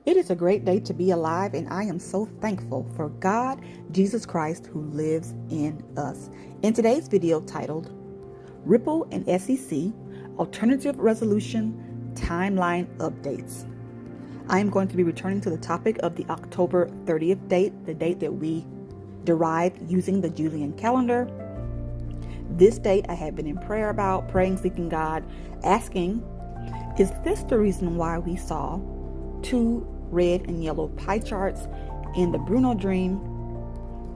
It is a great day to be alive, and I am so thankful for God, Jesus Christ, who lives in us. In today's video titled, Ripple and SEC, Alternative Resolution Timeline Updates, I am going to be returning to the topic of the October 30th date, the date that we derived using the Julian calendar. This date I have been in prayer about, praying, seeking God, asking, is this the reason why we saw two red and yellow pie charts in the Bruno dream?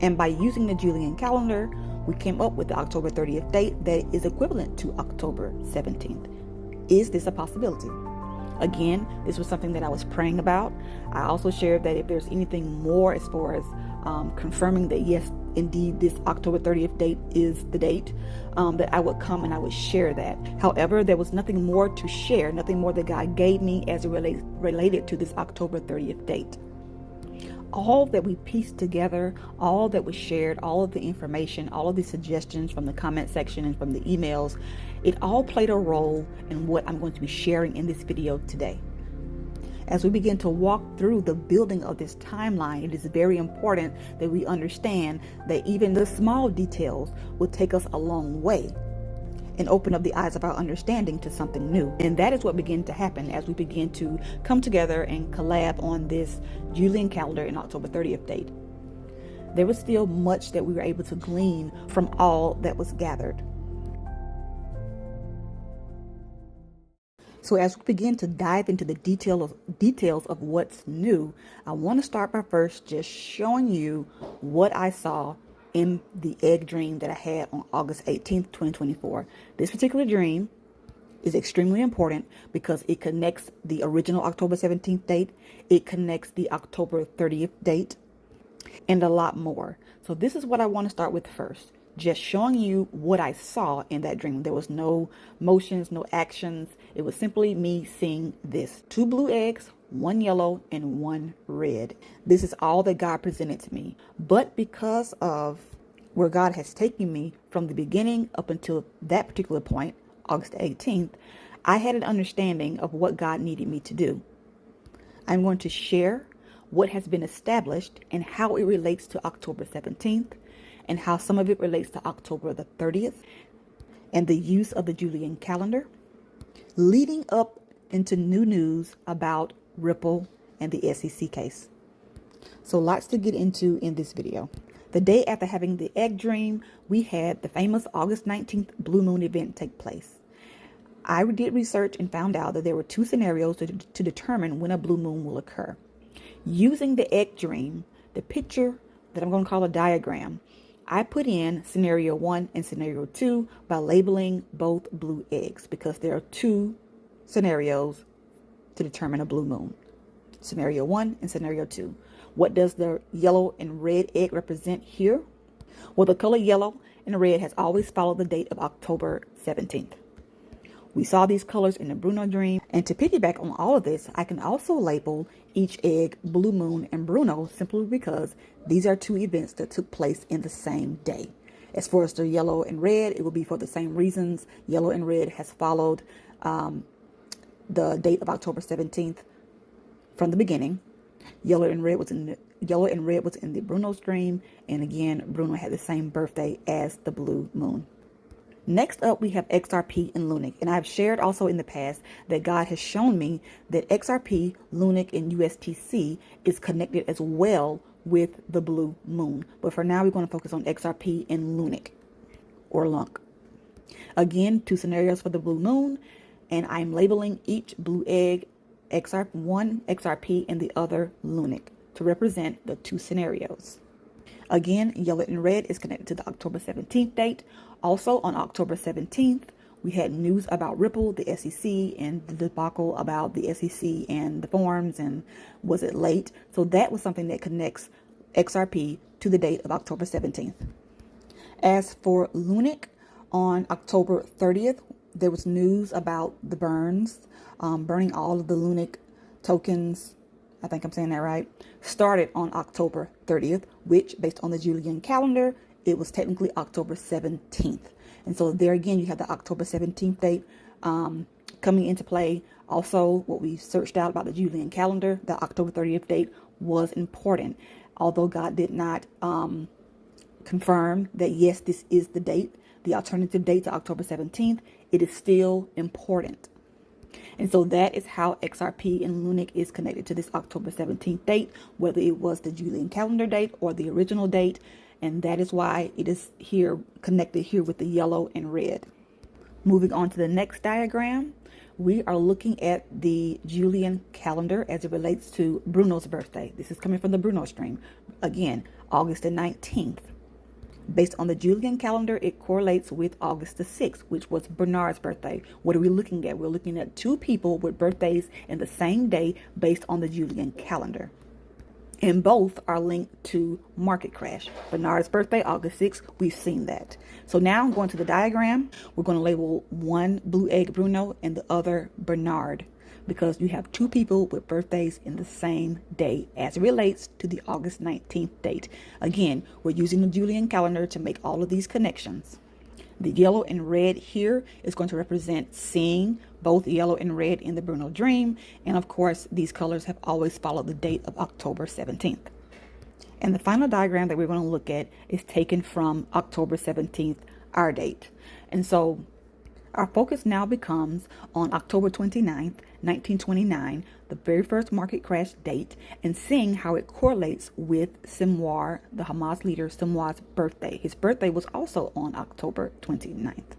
And by using the Julian calendar, we came up with the October 30th date that is equivalent to October 17th. Is this a possibility? Again, this was something that I was praying about. I also shared that if there's anything more as far as confirming that yes, indeed, this October 30th date is the date, that I would come and I would share that. However, there was nothing more to share, nothing more that God gave me as it related to this October 30th date. All that we pieced together, all that was shared, all of the information, all of the suggestions from the comment section and from the emails, it all played a role in what I'm going to be sharing in this video today. As we begin to walk through the building of this timeline, it is very important that we understand that even the small details will take us a long way and open up the eyes of our understanding to something new. And that is what began to happen as we begin to come together and collab on this Julian calendar in October 30th date. There was still much that we were able to glean from all that was gathered. So as we begin to dive into the details of what's new, I want to start by first just showing you what I saw in the egg dream that I had on August 18th, 2024. This particular dream is extremely important because it connects the original October 17th date, it connects the October 30th date, and a lot more. So this is what I want to start with first. Just showing you what I saw in that dream. There was no motions, no actions. It was simply me seeing this. 2 blue eggs, 1 yellow, and 1 red. This is all that God presented to me. But because of where God has taken me from the beginning up until that particular point, August 18th, I had an understanding of what God needed me to do. I'm going to share what has been established and how it relates to October 17th, and how some of it relates to October the 30th, and the use of the Julian calendar, leading up into new news about Ripple and the SEC case. So lots to get into in this video. The day after having the egg dream, we had the famous August 19th blue moon event take place. I did research and found out that there were 2 scenarios to determine when a blue moon will occur. Using the egg dream, the picture that I'm going to call a diagram, I put in scenario 1 and scenario 2 by labeling both blue eggs because there are 2 scenarios to determine a blue moon. Scenario 1 and scenario 2. What does the yellow and red egg represent here? Well, the color yellow and red has always followed the date of October 17th. We saw these colors in the Bruno dream, and to piggyback on all of this, I can also label each egg Blue Moon and Bruno simply because these are 2 events that took place in the same day. As far as the yellow and red, it will be for the same reasons. Yellow and red has followed the date of October 17th from the beginning. Yellow and red was in the Bruno's dream, and again, Bruno had the same birthday as the Blue Moon. Next up, we have XRP and Lunic, and I've shared also in the past that God has shown me that XRP, Lunic, and USTC is connected as well with the blue moon. But for now, we're going to focus on XRP and Lunic, or Lunk. Again, 2 scenarios for the blue moon, and I'm labeling each blue egg one XRP and the other Lunic to represent the 2 scenarios. Again, yellow and red is connected to the October 17th date. Also on October 17th, we had news about Ripple, the SEC, and the debacle about the SEC and the forms, and was it late? So that was something that connects XRP to the date of October 17th. As for Lunic, on October 30th, there was news about the burning all of the Lunic tokens. I think I'm saying that right, started on October 30th, which based on the Julian calendar, it was technically October 17th. And so there again, you have the October 17th date coming into play. Also, what we searched out about the Julian calendar, the October 30th date was important. Although God did not confirm that, yes, this is the date, the alternative date to October 17th, it is still important. And so that is how XRP and Lunic is connected to this October 17th date, whether it was the Julian calendar date or the original date. And that is why it is here connected here with the yellow and red. Moving on to the next diagram, we are looking at the Julian calendar as it relates to Bruno's birthday. This is coming from the Bruno stream. Again, August the 19th. Based on the Julian calendar, it correlates with August the 6th, which was Bernard's birthday. What are we looking at? We're looking at two people with birthdays in the same day based on the Julian calendar. And both are linked to market crash. Bernard's birthday, August 6th, we've seen that. So now I'm going to the diagram. We're going to label one Blue Egg Bruno and the other Bernard, because you have two people with birthdays in the same day as it relates to the August 19th date. Again, we're using the Julian calendar to make all of these connections. The yellow and red here is going to represent seeing both yellow and red in the Bruno dream. And of course, these colors have always followed the date of October 17th. And the final diagram that we're going to look at is taken from October 17th, our date. And so our focus now becomes on October 29th, 1929, the very first market crash date, and seeing how it correlates with Simwar, the Hamas leader Simwar's birthday. His birthday was also on October 29th.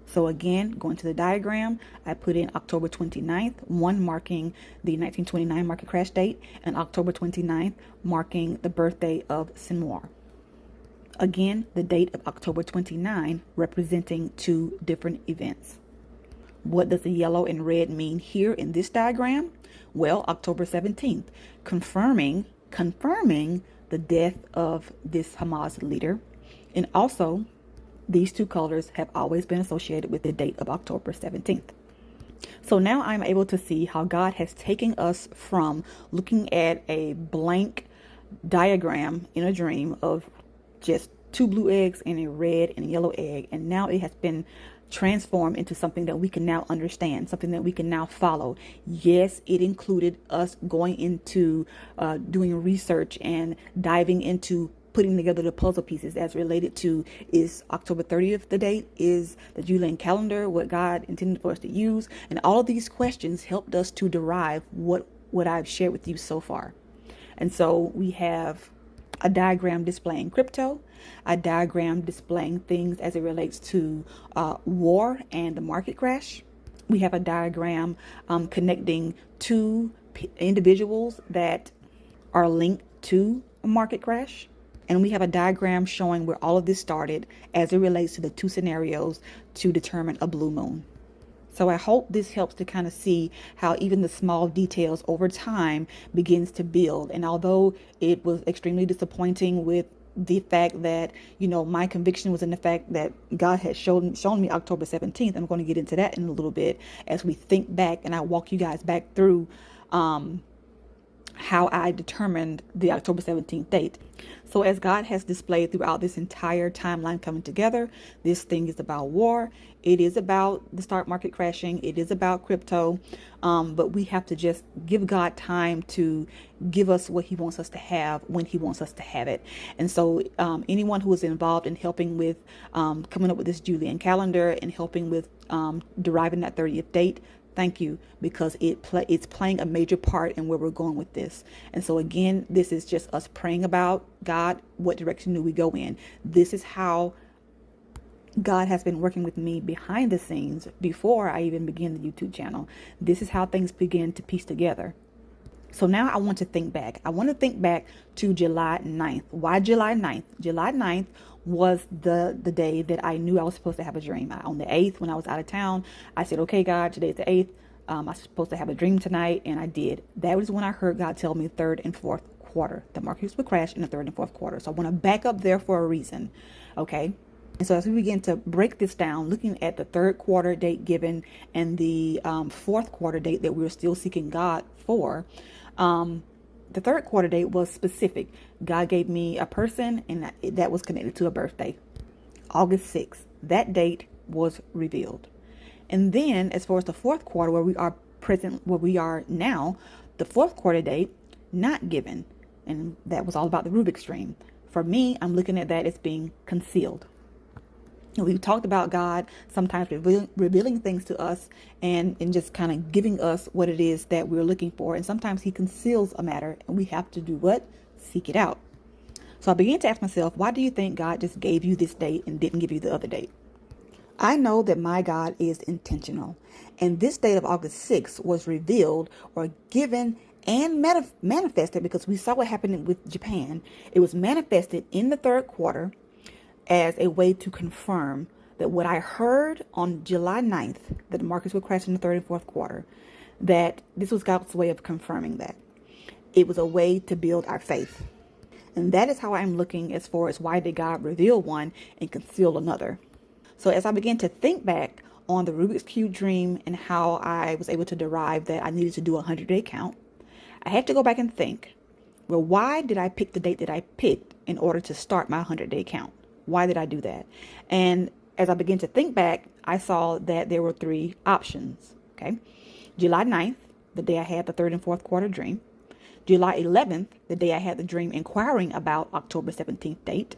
So again, going to the diagram, I put in October 29th, one marking the 1929 market crash date, and October 29th marking the birthday of Simwar. Again, the date of October 29 representing two different events. What does the yellow and red mean here in this diagram? Well, October 17th, confirming the death of this Hamas leader. And also, these two colors have always been associated with the date of October 17th. So now I'm able to see how God has taken us from looking at a blank diagram in a dream of just two blue eggs and a red and a yellow egg, and now it has been transformed into something that we can now understand, something that we can now follow. Yes, it included us going into doing research and diving into putting together the puzzle pieces as related to, is October 30th the date, is the Julian calendar what God intended for us to use, and all of these questions helped us to derive what I've shared with you so far. And so we have a diagram displaying crypto, a diagram displaying things as it relates to war and the market crash. We have a diagram connecting two individuals that are linked to a market crash. And we have a diagram showing where all of this started as it relates to the two scenarios to determine a blue moon. So I hope this helps to kind of see how even the small details over time begins to build. And although it was extremely disappointing with the fact that, my conviction was in the fact that God had shown me October 17th. I'm going to get into that in a little bit as we think back, and I walk you guys back through how I determined the October 17th date. So as God has displayed throughout this entire timeline coming together, this thing is about war. It is about the stock market crashing. It is about crypto. But we have to just give God time to give us what he wants us to have when he wants us to have it. And so anyone who is involved in helping with coming up with this Julian calendar and helping with deriving that 30th date, thank you, because it's playing a major part in where we're going with this. And so again, this is just us praying about, God, what direction do we go in? This is how God has been working with me behind the scenes before I even begin the YouTube channel. This is how things begin to piece together. So now I want to think back. I want to think back to July 9th. Why July 9th? July 9th was the day that I knew I was supposed to have a dream. On the 8th, when I was out of town, I said, okay, God, today's the 8th. I'm supposed to have a dream tonight, and I did. That was when I heard God tell me third and fourth quarter. The markets would crash in the third and fourth quarter. So I want to back up there for a reason, okay? And so as we begin to break this down, looking at the third quarter date given and the fourth quarter date that we were still seeking God for, the third quarter date was specific. God gave me a person, and that was connected to a birthday. August 6th, that date was revealed. And then as far as the fourth quarter, where we are now, the fourth quarter date, not given. And that was all about the Rubik's Dream. For me, I'm looking at that as being concealed. We've talked about God sometimes revealing things to us and just kind of giving us what it is that we're looking for. And sometimes he conceals a matter and we have to do what? Seek it out. So I began to ask myself, why do you think God just gave you this date and didn't give you the other date? I know that my God is intentional. And this date of August 6th was revealed or given and manifested because we saw what happened with Japan. It was manifested in the third quarter as a way to confirm that what I heard on July 9th, that the markets would crash in the third and fourth quarter, that this was God's way of confirming that. It was a way to build our faith. And that is how I'm looking as far as why did God reveal one and conceal another. So as I began to think back on the Rubik's Cube dream and how I was able to derive that I needed to do a 100-day count, I had to go back and think, well, why did I pick the date that I picked in order to start my 100-day count? Why did I do that? And as I began to think back, I saw that there were three options. Okay. July 9th, the day I had the third and fourth quarter dream. July 11th, the day I had the dream inquiring about October 17th date.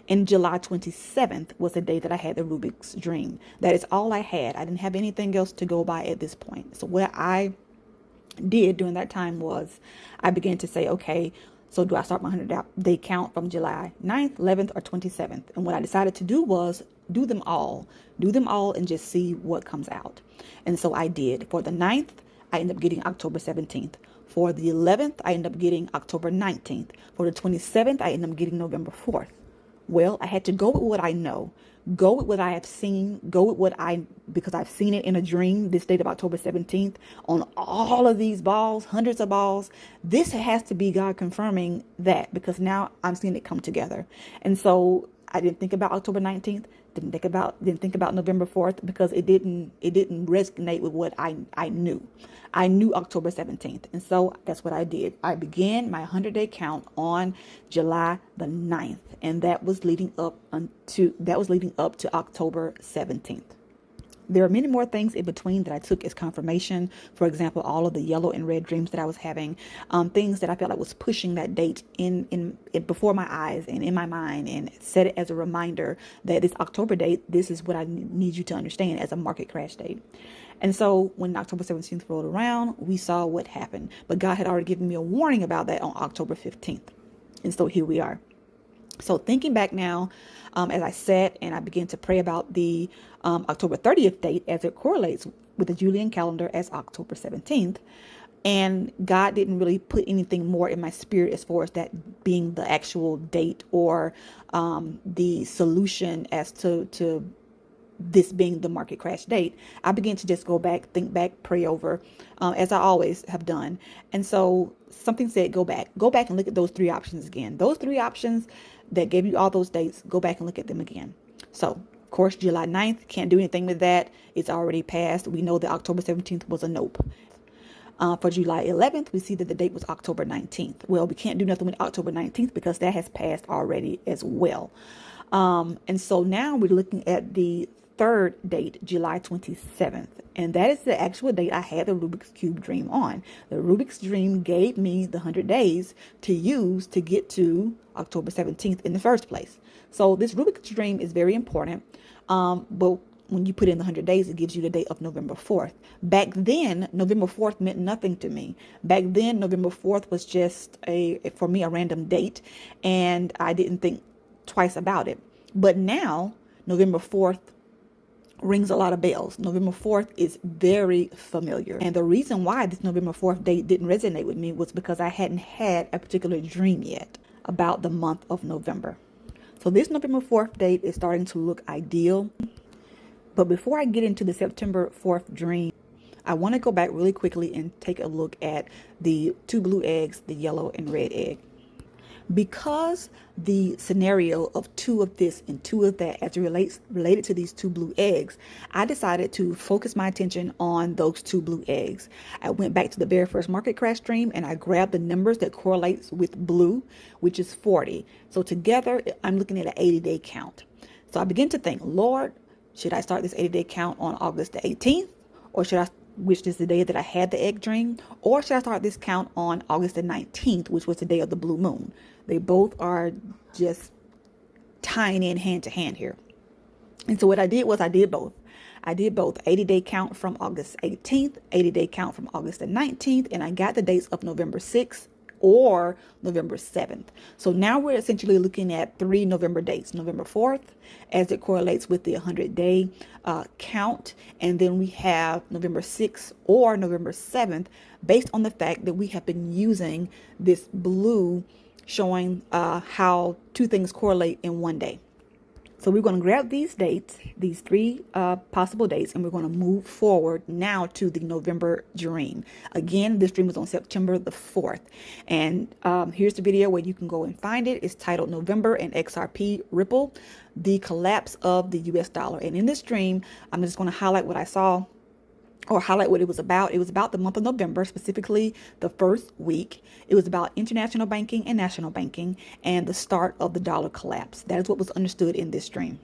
And July 27th was the day that I had the Rubik's dream. That is all I had. I didn't have anything else to go by at this point. So what I did during that time was I began to say, okay, so do I start my 100-day count from July 9th, 11th, or 27th? And what I decided to do was do them all and just see what comes out. And so I did. For the 9th, I ended up getting October 17th. For the 11th, I ended up getting October 19th. For the 27th, I ended up getting November 4th. Well, I had to go with what I know, go with what I have seen, because I've seen it in a dream, this date of October 17th, on all of these balls, hundreds of balls. This has to be God confirming that, because now I'm seeing it come together. And so I didn't think about October 19th, didn't think about November 4th, because it didn't resonate with what I knew. I knew October 17th. And so that's what I did. I began my 100-day count on July the 9th. And that was leading up to October 17th. There are many more things in between that I took as confirmation. For example, all of the yellow and red dreams that I was having, things that I felt like was pushing that date in before my eyes and in my mind, and set it as a reminder that this October date, this is what I need you to understand as a market crash date. And so when October 17th rolled around, we saw what happened. But God had already given me a warning about that on October 15th. And so here we are. So thinking back now, as I sat and I began to pray about the October 30th date as it correlates with the Julian calendar as October 17th, and God didn't really put anything more in my spirit as far as that being the actual date or the solution as to this being the market crash date, I began to just go back, think back, pray over, as I always have done. And so something said, go back and look at those three options again. Those three options that gave you all those dates, go back and look at them again. So, of course, July 9th, can't do anything with that. It's already passed. We know that October 17th was a nope. For July 11th, we see that the date was October 19th. Well, we can't do nothing with October 19th because that has passed already as well. And so now we're looking at the third date, July 27th. And that is the actual date I had the Rubik's Cube dream on. The Rubik's dream gave me the 100 days to use to get to October 17th in the first place. So this Rubik's dream is very important. But when you put in the 100 days, it gives you the date of November 4th. Back then, November 4th meant nothing to me. Back then, November 4th was just for me, a random date. And I didn't think twice about it. But now, November 4th rings a lot of bells. November 4th is very familiar. And the reason why this November 4th date didn't resonate with me was because I hadn't had a particular dream yet about the month of November. So this November 4th date is starting to look ideal. But before I get into the September 4th dream, I want to go back really quickly and take a look at the two blue eggs, the yellow and red egg. Because the scenario of two of this and two of that as it related to these two blue eggs, I decided to focus my attention on those two blue eggs. I went back to the very first market crash dream and I grabbed the numbers that correlates with blue, which is 40. So together I'm looking at an 80-day count. So I begin to think, Lord, Should I start this 80-day count on August the 18th? Or should I, which is the day that I had the egg dream? Or should I start this count on August the 19th, which was the day of the blue moon? They both are just tying in hand to hand here. And so what I did was I did both. I did both 80-day count from August 18th, 80-day count from August the 19th, and I got the dates of November 6th or November 7th. So now we're essentially looking at 3 November dates. November 4th, as it correlates with the 100-day count. And then we have November 6th or November 7th, based on the fact that we have been using this blue showing how two things correlate in one day. So we're going to grab these dates, these 3 possible dates, and we're going to move forward now to the November dream. Again, this dream was on September the 4th. And here's the video where you can go and find it. It's titled November and XRP Ripple, the collapse of the US dollar. And in this dream, I'm just going to highlight what I saw, or highlight what it was about. It was about the month of November, specifically the first week. It was about international banking and national banking and the start of the dollar collapse. That is what was understood in this dream.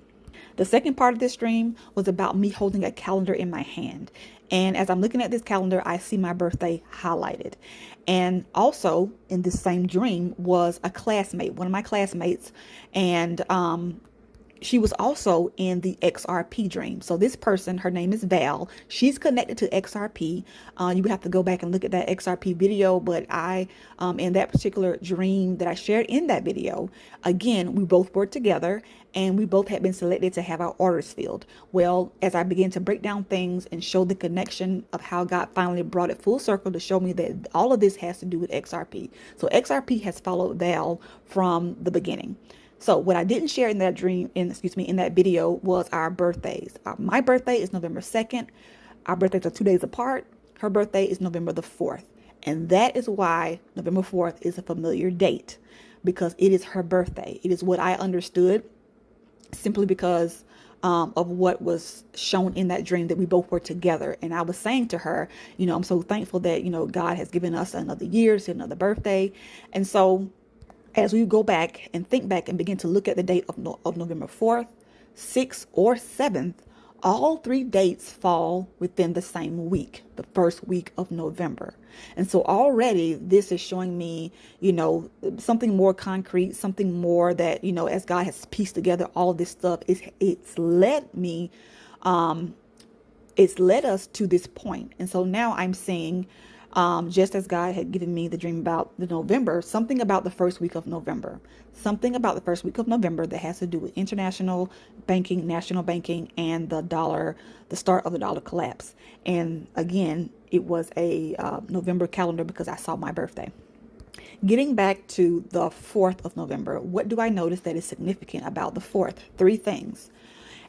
The second part of this dream was about me holding a calendar in my hand. And as I'm looking at this calendar, I see my birthday highlighted. And also in this same dream was a classmate, one of my classmates, and she was also in the XRP dream. So this person, her name is Val. She's connected to XRP. You would have to go back and look at that XRP video. But I, in that particular dream that I shared in that video, again, we both worked together and we both had been selected to have our orders filled. Well, as I began to break down things and show the connection of how God finally brought it full circle to show me that all of this has to do with XRP. So XRP has followed Val from the beginning. So what I didn't share in that dream, in that video, was our birthdays. My birthday is November 2nd. Our birthdays are 2 days apart. Her birthday is November the 4th. And that is why November 4th is a familiar date, because it is her birthday. It is what I understood simply because of what was shown in that dream, that we both were together. And I was saying to her, I'm so thankful that, God has given us another year, another birthday. And so as we go back and think back and begin to look at the date of November 4th, 6th, or 7th, all 3 dates fall within the same week, the first week of November. And so already this is showing me, something more concrete, something more that, as God has pieced together all of this stuff, it's led us to this point. And so now I'm seeing, just as God had given me the dream about the November, something about the first week of November, that has to do with international banking, national banking, and the start of the dollar collapse. And again, it was a November calendar because I saw my birthday. Getting back to the 4th of November, what do I notice that is significant about the 4th? 3 things.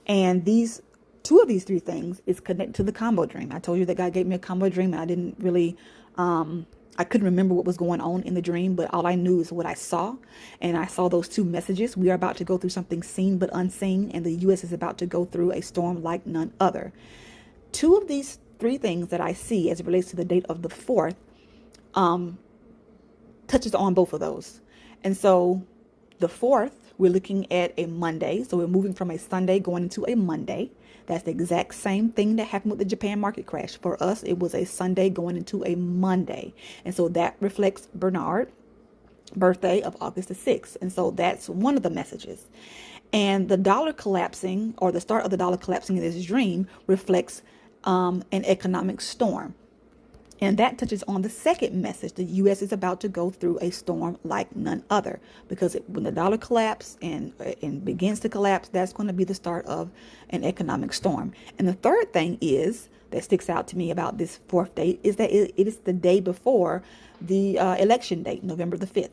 And 2 of these 3 things is connected to the combo dream. I told you that God gave me a combo dream, and I didn't really, I couldn't remember what was going on in the dream, but all I knew is what I saw. And I saw those 2 messages. We are about to go through something seen but unseen, and the U.S. is about to go through a storm like none other. 2 of these 3 things that I see as it relates to the date of the 4th touches on both of those. And so the 4th, we're looking at a Monday. So we're moving from a Sunday going into a Monday. That's the exact same thing that happened with the Japan market crash. For us, it was a Sunday going into a Monday. And so that reflects Bernard's birthday of August the 6th. And so that's one of the messages. And the dollar collapsing, or the start of the dollar collapsing in this dream, reflects an economic storm. And that touches on the second message. The U.S. is about to go through a storm like none other, because when the dollar collapses and begins to collapse, that's going to be the start of an economic storm. And the third thing that sticks out to me about this 4th date is that it is the day before the election date, November the 5th.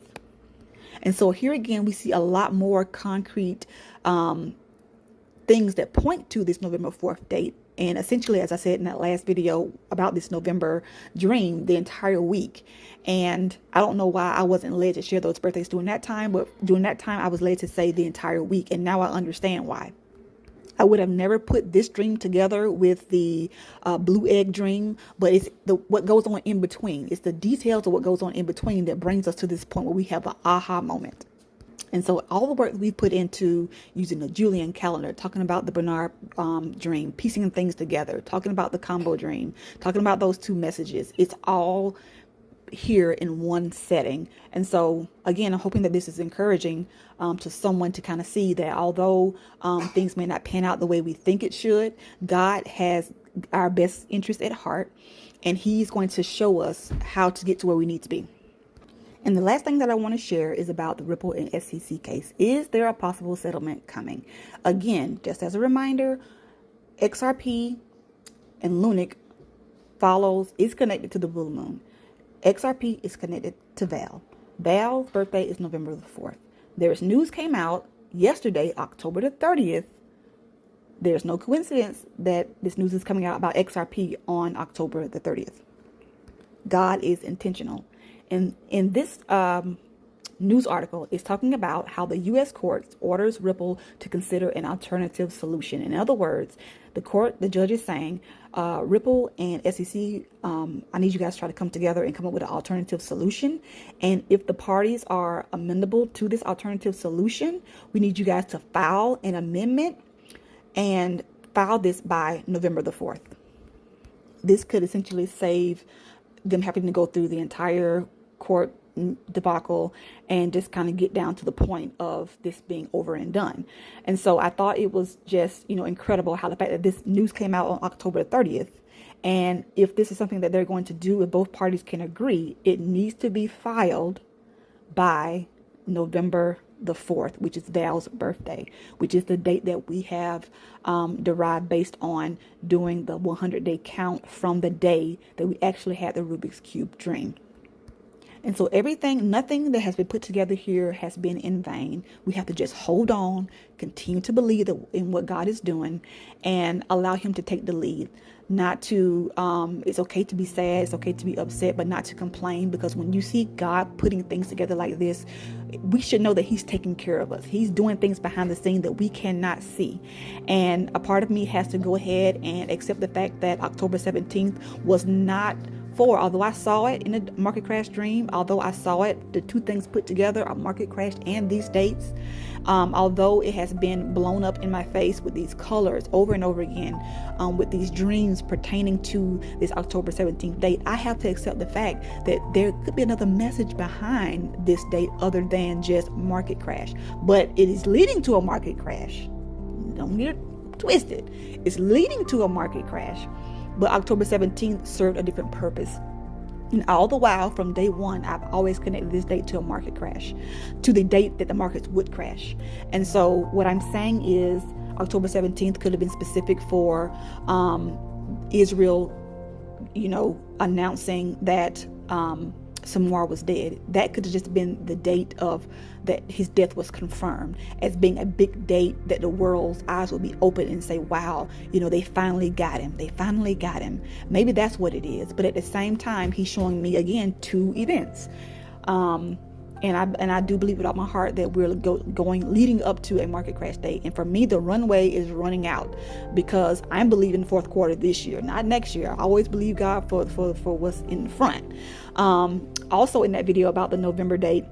And so here again, we see a lot more concrete things that point to this November 4th date. And essentially, as I said in that last video about this November dream, the entire week. And I don't know why I wasn't led to share those birthdays during that time, but during that time I was led to say the entire week. And now I understand why. I would have never put this dream together with the blue egg dream, but it's what goes on in between. It's the details of what goes on in between that brings us to this point where we have an aha moment. And so all the work we put into using the Julian calendar, talking about the Bernard dream, piecing things together, talking about the combo dream, talking about those two messages, it's all here in one setting. And so again, I'm hoping that this is encouraging to someone to kind of see that although things may not pan out the way we think it should, God has our best interest at heart, and he's going to show us how to get to where we need to be. And the last thing that I want to share is about the Ripple and SEC case. Is there a possible settlement coming? Again, just as a reminder, XRP and Lunic is connected to the Blue Moon. XRP is connected to Val. Val's birthday is November the 4th. There's news came out yesterday, October the 30th. There's no coincidence that this news is coming out about XRP on October the 30th. God is intentional. And in this news article is talking about how the U.S. courts orders Ripple to consider an alternative solution. In other words, the judge is saying, Ripple and SEC, I need you guys to try to come together and come up with an alternative solution. And if the parties are amendable to this alternative solution, we need you guys to file an amendment and file this by November the 4th. This could essentially save them having to go through the entire court debacle and just kind of get down to the point of this being over and done. And so I thought it was just, incredible how the fact that this news came out on October 30th. And if this is something that they're going to do, if both parties can agree, it needs to be filed by November the 4th, which is Val's birthday, which is the date that we have derived based on doing the 100-day count from the day that we actually had the Rubik's Cube dream. And so nothing that has been put together here has been in vain. We have to just hold on, continue to believe in what God is doing, and allow him to take the lead. Not to, it's okay to be sad, it's okay to be upset, but not to complain, because when you see God putting things together like this, we should know that he's taking care of us. He's doing things behind the scene that we cannot see. And a part of me has to go ahead and accept the fact that October 17th was not although I saw it in a market crash dream, although I saw it, the two things put together, a market crash and these dates, although it has been blown up in my face with these colors over and over again, with these dreams pertaining to this October 17th date, I have to accept the fact that there could be another message behind this date other than just market crash. But it is leading to a market crash. Don't get it twisted. It's leading to a market crash. But October 17th served a different purpose. And all the while, from day one, I've always connected this date to a market crash, to the date that the markets would crash. And so what I'm saying is October 17th could have been specific for Israel, announcing that Samar was dead. That could have just been the date of that his death was confirmed as being a big date that the world's eyes will be open and say, wow, they finally got him. They finally got him. Maybe that's what it is. But at the same time, he's showing me again two events. And I do believe with all my heart that we're leading up to a market crash date. And for me, the runway is running out, because I'm believing fourth quarter this year, not next year. I always believe God for what's in front. Also in that video about the November date,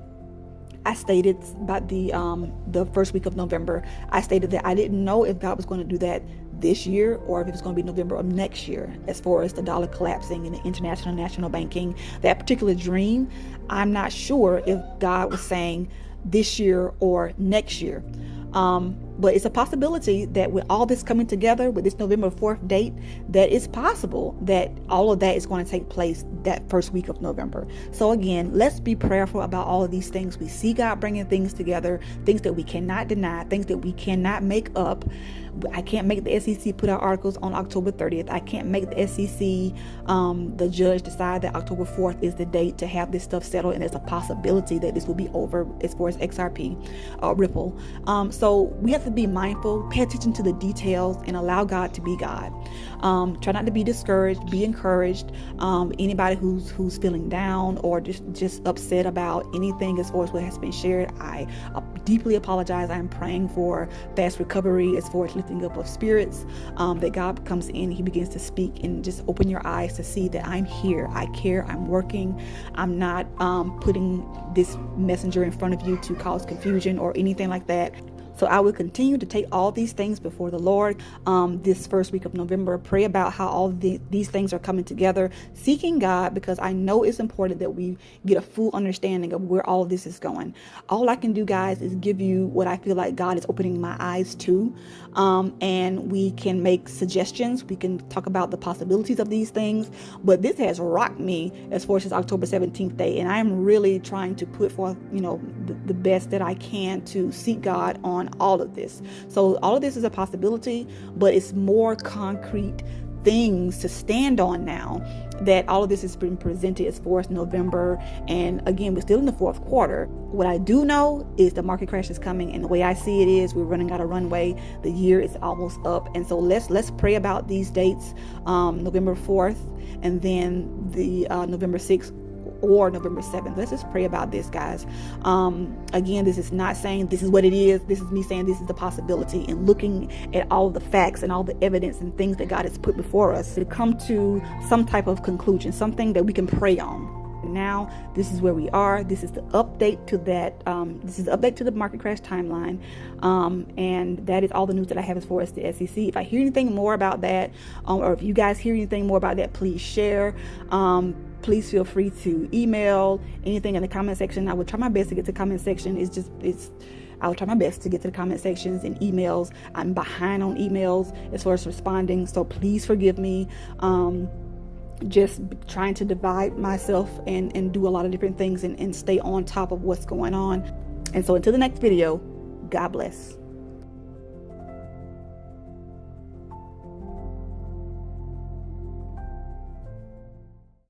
I stated about the first week of November, I stated that I didn't know if God was going to do that this year or if it was going to be November of next year, as far as the dollar collapsing and the international national banking. That particular dream, I'm not sure if God was saying this year or next year. But it's a possibility that with all this coming together, with this November 4th date, that it's possible that all of that is going to take place that first week of November. So again, let's be prayerful about all of these things. We see God bringing things together, things that we cannot deny, things that we cannot make up. I can't make the SEC put out articles on October 30th. I can't make the SEC, the judge, decide that October 4th is the date to have this stuff settled. And there's a possibility that this will be over as far as XRP, Ripple. So we have to be mindful, pay attention to the details, and allow God to be God. Try not to be discouraged, be encouraged. Anybody who's feeling down or just upset about anything as far as what has been shared, I deeply apologize. I'm praying for fast recovery as far as lifting up of spirits, that God comes in, he begins to speak and just open your eyes to see that I'm here, I care, I'm working, I'm not putting this messenger in front of you to cause confusion or anything like that. So I will continue to take all these things before the Lord this first week of November. Pray about how all these things are coming together, seeking God, because I know it's important that we get a full understanding of where all of this is going. All I can do, guys, is give you what I feel like God is opening my eyes to, and we can make suggestions. We can talk about the possibilities of these things, but this has rocked me as far as October 17th day, and I'm really trying to put forth, the best that I can to seek God on all of this. So all of this is a possibility, but it's more concrete things to stand on now that all of this has been presented as far as November. And again, we're still in the fourth quarter. What I do know is the market crash is coming, and the way I see it is we're running out of runway. The year is almost up, and so let's pray about these dates, November 4th and then the November 6th or November 7th. Let's just pray about this, guys. Again, this is not saying this is what it is. This is me saying this is the possibility, and looking at all the facts and all the evidence and things that God has put before us to come to some type of conclusion, something that we can pray on. Now, this is where we are. This is the update to that. This is the update to the market crash timeline. And that is all the news that I have as far as the SEC. If I hear anything more about that, or if you guys hear anything more about that, please share. Please feel free to email anything in the comment section. I will try my best to get to the comment section. I'll try my best to get to the comment sections and emails. I'm behind on emails as far as responding, so please forgive me. Just trying to divide myself and do a lot of different things and stay on top of what's going on. And so until the next video, God bless.